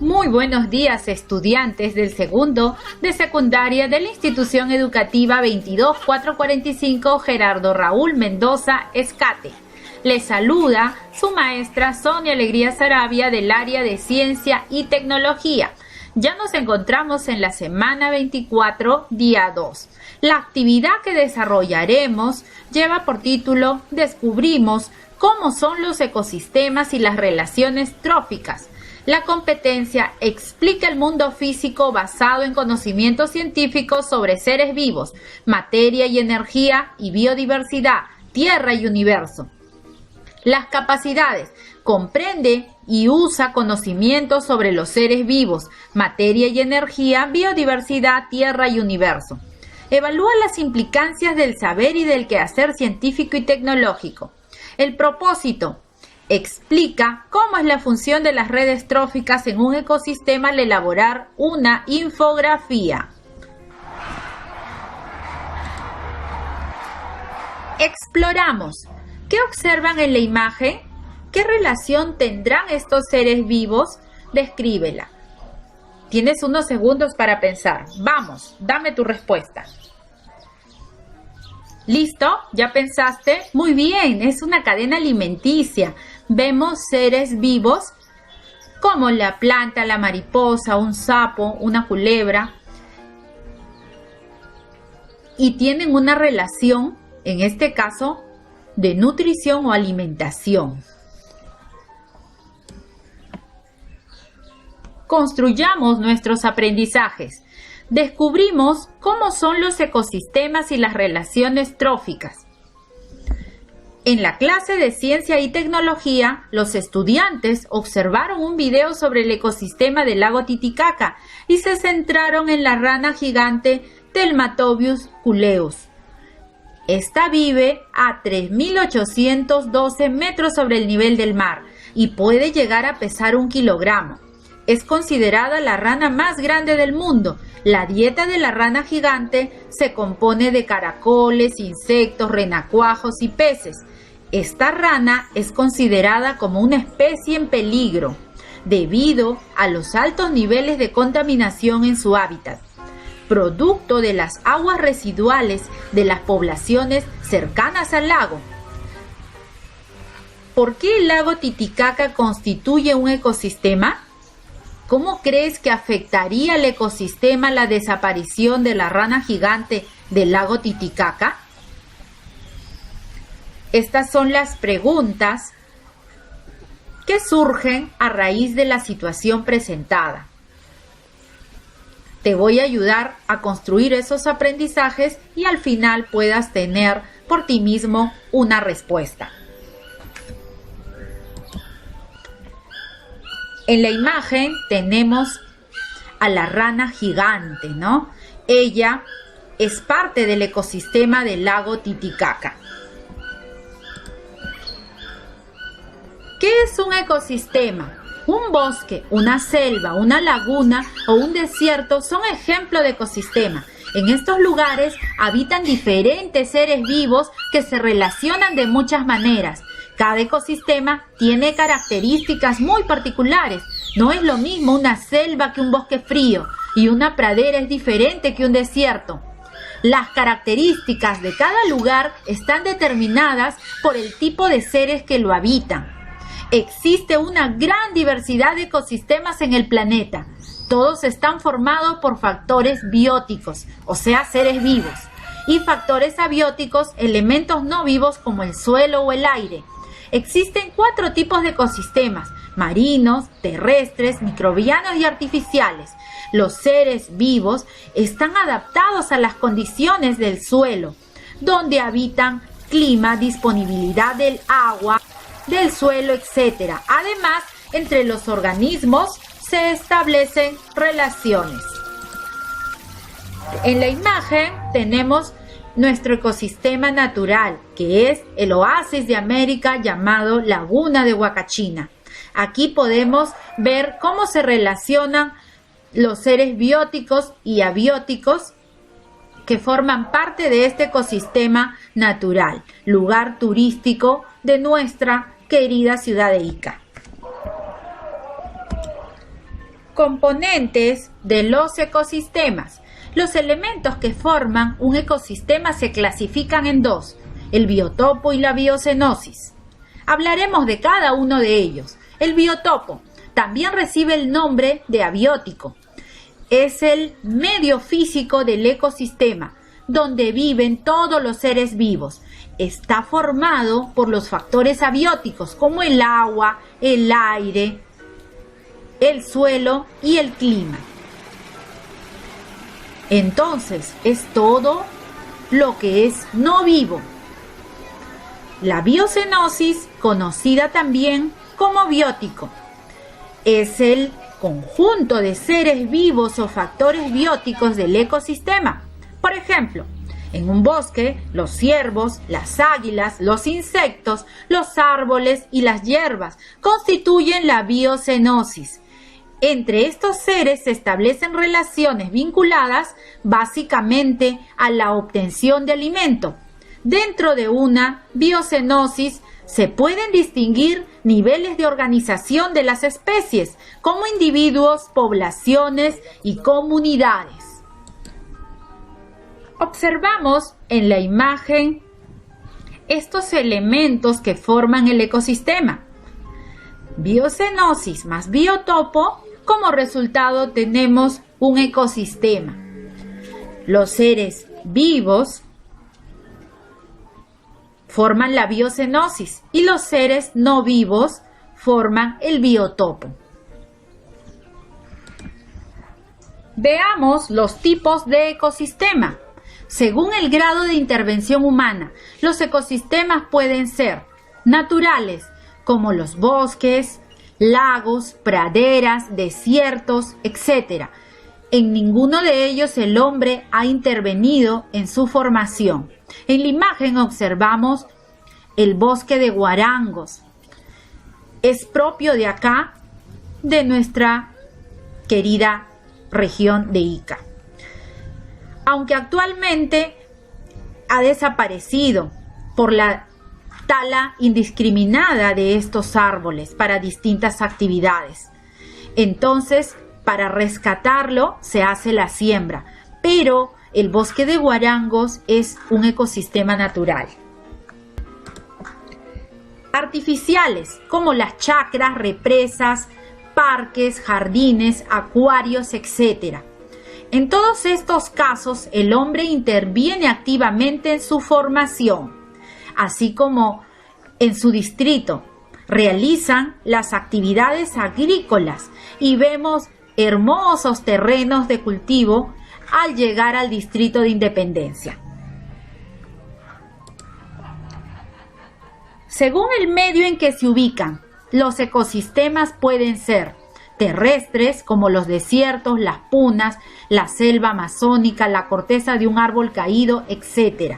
Muy buenos días, estudiantes del segundo de secundaria de la institución educativa 22445 Gerardo Raúl Mendoza Escate. Les saluda su maestra Sonia Alegría Sarabia del área de Ciencia y Tecnología. Ya nos encontramos en la semana 24, día 2. La actividad que desarrollaremos lleva por título Descubrimos cómo son los ecosistemas y las relaciones tróficas. La competencia explica el mundo físico basado en conocimientos científicos sobre seres vivos, materia y energía y biodiversidad, tierra y universo. Las capacidades: comprende y usa conocimientos sobre los seres vivos, materia y energía, biodiversidad, tierra y universo. Evalúa las implicancias del saber y del quehacer científico y tecnológico. El propósito: explica cómo es la función de las redes tróficas en un ecosistema al elaborar una infografía. Exploramos. ¿Qué observan en la imagen? ¿Qué relación tendrán estos seres vivos? Descríbela. Tienes unos segundos para pensar. Vamos, dame tu respuesta. ¿Listo? ¿Ya pensaste? Muy bien, es una cadena alimenticia. Vemos seres vivos como la planta, la mariposa, un sapo, una culebra. Y tienen una relación, en este caso, de nutrición o alimentación. Construyamos nuestros aprendizajes. Descubrimos cómo son los ecosistemas y las relaciones tróficas. En la clase de Ciencia y Tecnología, los estudiantes observaron un video sobre el ecosistema del lago Titicaca y se centraron en la rana gigante Telmatobius culeus. Esta vive a 3.812 metros sobre el nivel del mar y puede llegar a pesar 1 kilogramo. Es considerada la rana más grande del mundo. La dieta de la rana gigante se compone de caracoles, insectos, renacuajos y peces. Esta rana es considerada como una especie en peligro debido a los altos niveles de contaminación en su hábitat, producto de las aguas residuales de las poblaciones cercanas al lago. ¿Por qué el lago Titicaca constituye un ecosistema? ¿Cómo crees que afectaría al ecosistema la desaparición de la rana gigante del lago Titicaca? Estas son las preguntas que surgen a raíz de la situación presentada. Te voy a ayudar a construir esos aprendizajes y al final puedas tener por ti mismo una respuesta. En la imagen tenemos a la rana gigante, ¿no? Ella es parte del ecosistema del lago Titicaca. ¿Qué es un ecosistema? Un bosque, una selva, una laguna o un desierto son ejemplos de ecosistema. En estos lugares habitan diferentes seres vivos que se relacionan de muchas maneras. Cada ecosistema tiene características muy particulares. No es lo mismo una selva que un bosque frío y una pradera es diferente que un desierto. Las características de cada lugar están determinadas por el tipo de seres que lo habitan. Existe una gran diversidad de ecosistemas en el planeta. Todos están formados por factores bióticos, o sea, seres vivos, y factores abióticos, elementos no vivos como el suelo o el aire. Existen 4 tipos de ecosistemas: marinos, terrestres, microbianos y artificiales. Los seres vivos están adaptados a las condiciones del suelo, donde habitan clima, disponibilidad del agua, del suelo, etc. Además, entre los organismos se establecen relaciones. En la imagen tenemos nuestro ecosistema natural, que es el oasis de América llamado Laguna de Huacachina. Aquí podemos ver cómo se relacionan los seres bióticos y abióticos que forman parte de este ecosistema natural, lugar turístico de nuestra querida ciudad de Ica. Componentes de los ecosistemas. Los elementos que forman un ecosistema se clasifican en dos: el biotopo y la biocenosis. Hablaremos de cada uno de ellos. El biotopo también recibe el nombre de abiótico. Es el medio físico del ecosistema, donde viven todos los seres vivos. Está formado por los factores abióticos como el agua, el aire, el suelo y el clima. Entonces, es todo lo que es no vivo. La biocenosis, conocida también como biótico, es el conjunto de seres vivos o factores bióticos del ecosistema. Por ejemplo, en un bosque, los ciervos, las águilas, los insectos, los árboles y las hierbas constituyen la biocenosis. Entre estos seres se establecen relaciones vinculadas básicamente a la obtención de alimento. Dentro de una biocenosis se pueden distinguir niveles de organización de las especies, como individuos, poblaciones y comunidades. Observamos en la imagen estos elementos que forman el ecosistema. Biocenosis más biotopo. Como resultado tenemos un ecosistema. Los seres vivos forman la biocenosis y los seres no vivos forman el biotopo. Veamos los tipos de ecosistema. Según el grado de intervención humana, los ecosistemas pueden ser naturales, como los bosques, lagos, praderas, desiertos, etc. En ninguno de ellos el hombre ha intervenido en su formación. En la imagen observamos el bosque de guarangos. Es propio de acá, de nuestra querida región de Ica. Aunque actualmente ha desaparecido por la tala indiscriminada de estos árboles para distintas actividades. Entonces, para rescatarlo se hace la siembra, pero el bosque de guarangos es un ecosistema natural. Artificiales, como las chacras, represas, parques, jardines, acuarios, etc. En todos estos casos, el hombre interviene activamente en su formación, así como en su distrito. Realizan las actividades agrícolas y vemos hermosos terrenos de cultivo al llegar al distrito de Independencia. Según el medio en que se ubican, los ecosistemas pueden ser terrestres, como los desiertos, las punas, la selva amazónica, la corteza de un árbol caído, etc.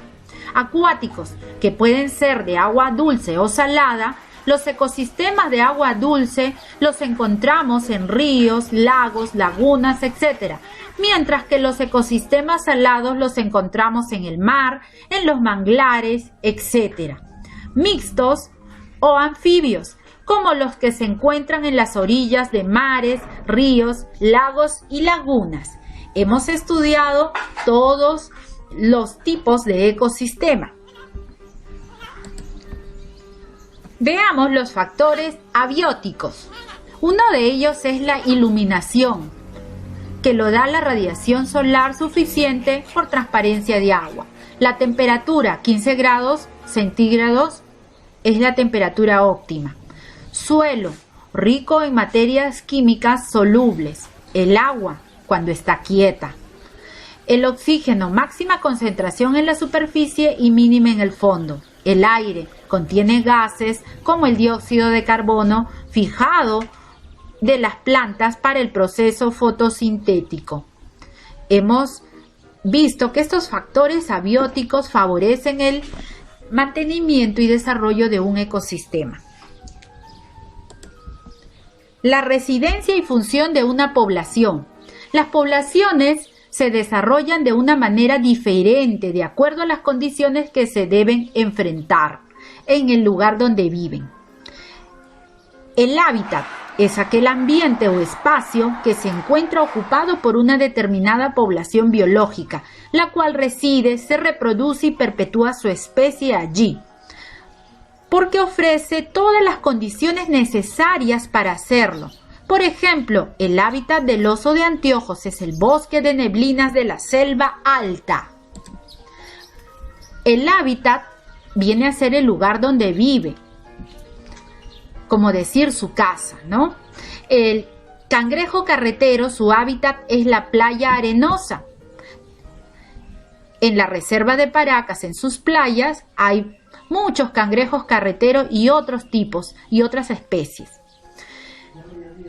Acuáticos, que pueden ser de agua dulce o salada. Los ecosistemas de agua dulce los encontramos en ríos, lagos, lagunas, etc. Mientras que los ecosistemas salados los encontramos en el mar, en los manglares, etc. Mixtos o anfibios, como los que se encuentran en las orillas de mares, ríos, lagos y lagunas. Hemos estudiado todos los tipos de ecosistema. Veamos los factores abióticos. Uno de ellos es la iluminación, que lo da la radiación solar suficiente por transparencia de agua. La temperatura, 15 grados centígrados, es la temperatura óptima. Suelo, rico en materias químicas solubles. El agua, cuando está quieta. El oxígeno, máxima concentración en la superficie y mínima en el fondo. El aire contiene gases como el dióxido de carbono fijado de las plantas para el proceso fotosintético. Hemos visto que estos factores abióticos favorecen el mantenimiento y desarrollo de un ecosistema. La residencia y función de una población. Las poblaciones se desarrollan de una manera diferente de acuerdo a las condiciones que se deben enfrentar en el lugar donde viven. El hábitat es aquel ambiente o espacio que se encuentra ocupado por una determinada población biológica, la cual reside, se reproduce y perpetúa su especie allí, porque ofrece todas las condiciones necesarias para hacerlo. Por ejemplo, el hábitat del oso de anteojos es el bosque de neblinas de la selva alta. El hábitat viene a ser el lugar donde vive, como decir su casa, ¿no? El cangrejo carretero, su hábitat es la playa arenosa. En la reserva de Paracas, en sus playas, hay muchos cangrejos carreteros y otros tipos y otras especies.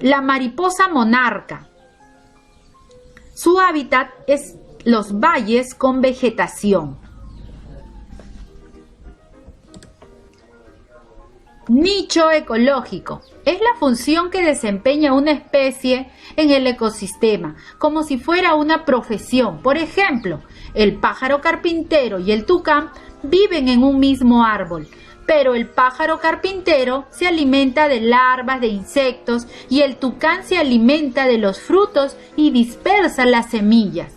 La mariposa monarca, su hábitat es los valles con vegetación. Nicho ecológico es la función que desempeña una especie en el ecosistema, como si fuera una profesión. Por ejemplo, el pájaro carpintero y el tucán viven en un mismo árbol, pero el pájaro carpintero se alimenta de larvas de insectos y el tucán se alimenta de los frutos y dispersa las semillas.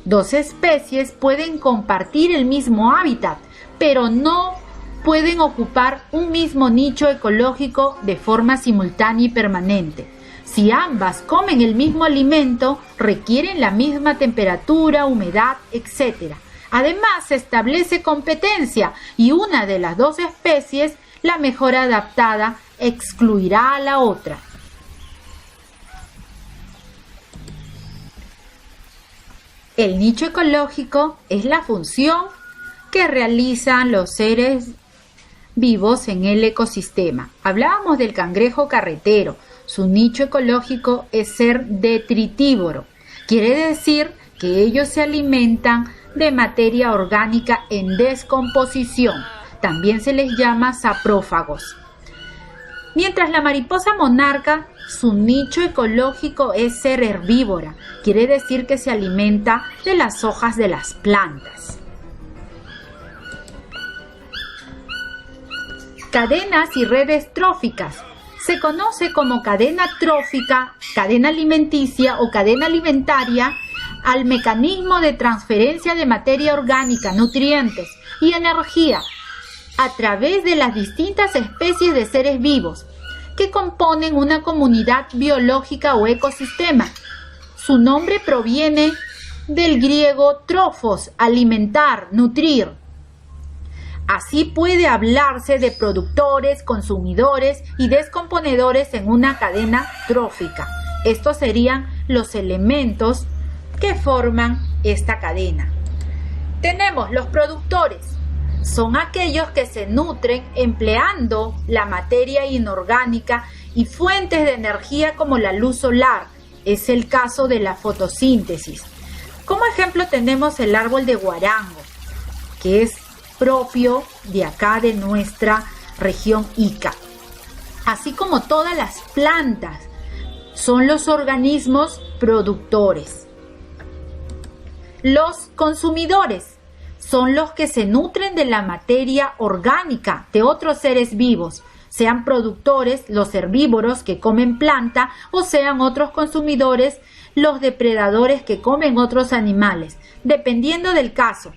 Dos especies pueden compartir el mismo hábitat, pero no pueden ocupar un mismo nicho ecológico de forma simultánea y permanente. Si ambas comen el mismo alimento, requieren la misma temperatura, humedad, etc. Además, se establece competencia y una de las dos especies, la mejor adaptada, excluirá a la otra. El nicho ecológico es la función que realizan los seres vivos en el ecosistema. Hablábamos del cangrejo carretero. Su nicho ecológico es ser detritívoro. Quiere decir que ellos se alimentan de materia orgánica en descomposición. También se les llama saprófagos. Mientras la mariposa monarca, su nicho ecológico es ser herbívora. Quiere decir que se alimenta de las hojas de las plantas. Cadenas y redes tróficas. Se conoce como cadena trófica, cadena alimenticia o cadena alimentaria al mecanismo de transferencia de materia orgánica, nutrientes y energía a través de las distintas especies de seres vivos que componen una comunidad biológica o ecosistema. Su nombre proviene del griego trófos, alimentar, nutrir. Así puede hablarse de productores, consumidores y descomponedores en una cadena trófica. Estos serían los elementos que forman esta cadena. Tenemos los productores. Son aquellos que se nutren empleando la materia inorgánica y fuentes de energía como la luz solar. Es el caso de la fotosíntesis. Como ejemplo tenemos el árbol de guarango, que es propio de acá de nuestra región Ica. Así como todas las plantas son los organismos productores. Los consumidores son los que se nutren de la materia orgánica de otros seres vivos, sean productores los herbívoros que comen planta o sean otros consumidores los depredadores que comen otros animales, dependiendo del caso.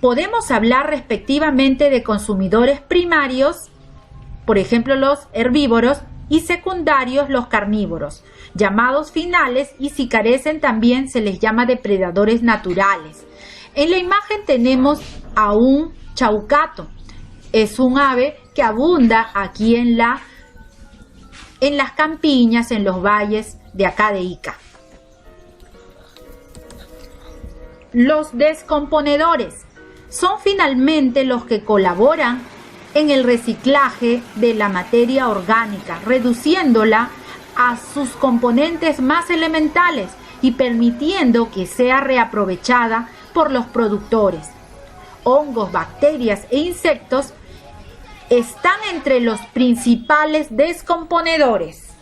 Podemos hablar respectivamente de consumidores primarios, por ejemplo los herbívoros, y secundarios los carnívoros, llamados finales, y si carecen también se les llama depredadores naturales. En la imagen tenemos a un chaucato. Es un ave que abunda aquí en las campiñas, en los valles de acá de Ica. Los descomponedores son finalmente los que colaboran en el reciclaje de la materia orgánica, reduciéndola a sus componentes más elementales y permitiendo que sea reaprovechada por los productores. Hongos, bacterias e insectos están entre los principales descomponedores.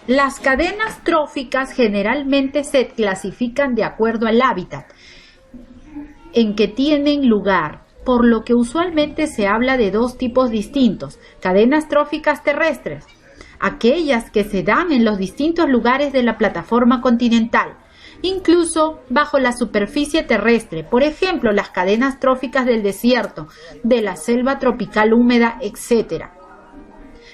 Las cadenas tróficas generalmente se clasifican de acuerdo al hábitat en que tienen lugar. por lo que usualmente se habla de dos tipos distintos: cadenas tróficas terrestres, aquellas que se dan en los distintos lugares de la plataforma continental, incluso bajo la superficie terrestre, por ejemplo, las cadenas tróficas del desierto, de la selva tropical húmeda, etc.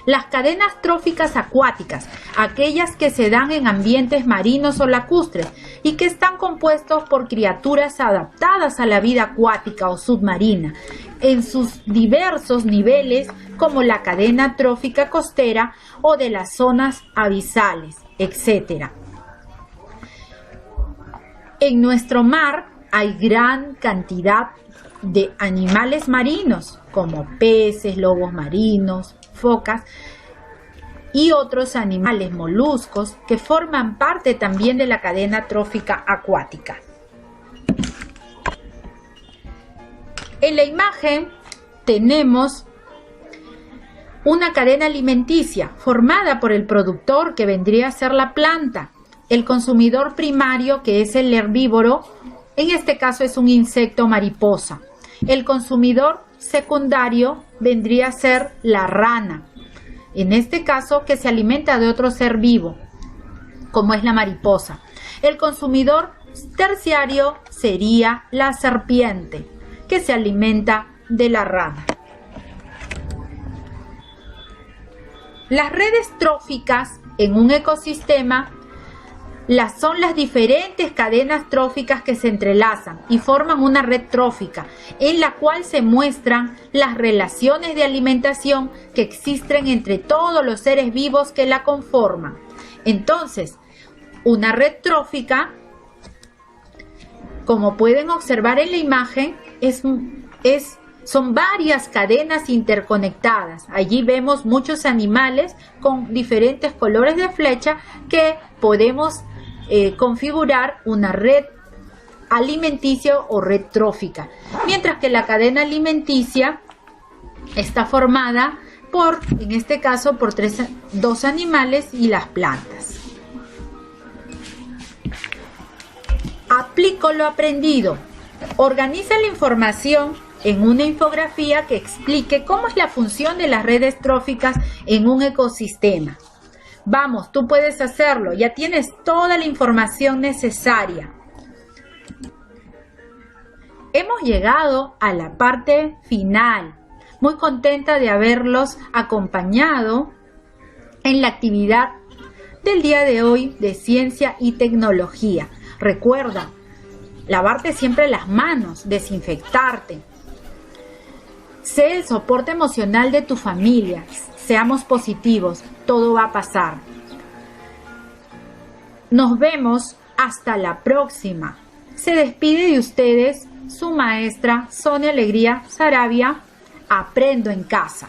Las cadenas tróficas acuáticas, aquellas que se dan en ambientes marinos o lacustres y que están compuestos por criaturas adaptadas a la vida acuática o submarina en sus diversos niveles, como la cadena trófica costera o de las zonas abisales, etc. En nuestro mar hay gran cantidad de animales marinos, como peces, lobos marinos, focas y otros animales moluscos que forman parte también de la cadena trófica acuática. En la imagen tenemos una cadena alimenticia formada por el productor, que vendría a ser la planta, el consumidor primario, que es el herbívoro, en este caso es un insecto mariposa. El consumidor secundario vendría a ser la rana, en este caso que se alimenta de otro ser vivo, como es la mariposa. El consumidor terciario sería la serpiente, que se alimenta de la rana. Las redes tróficas en un ecosistema son las diferentes cadenas tróficas que se entrelazan y forman una red trófica, en la cual se muestran las relaciones de alimentación que existen entre todos los seres vivos que la conforman. Entonces, una red trófica, como pueden observar en la imagen, son varias cadenas interconectadas. Allí vemos muchos animales con diferentes colores de flecha que podemos configurar una red alimenticia o red trófica, mientras que la cadena alimenticia está formada por, en este caso, por dos animales y las plantas. Aplico lo aprendido. Organiza la información en una infografía que explique cómo es la función de las redes tróficas en un ecosistema. Vamos, tú puedes hacerlo, ya tienes toda la información necesaria. Hemos llegado a la parte final. Muy contenta de haberlos acompañado en la actividad del día de hoy de ciencia y tecnología. Recuerda, lavarte siempre las manos, desinfectarte. Sé el soporte emocional de tu familia. Seamos positivos, todo va a pasar. Nos vemos hasta la próxima. Se despide de ustedes su maestra Sonia Alegría Saravia. Aprendo en casa.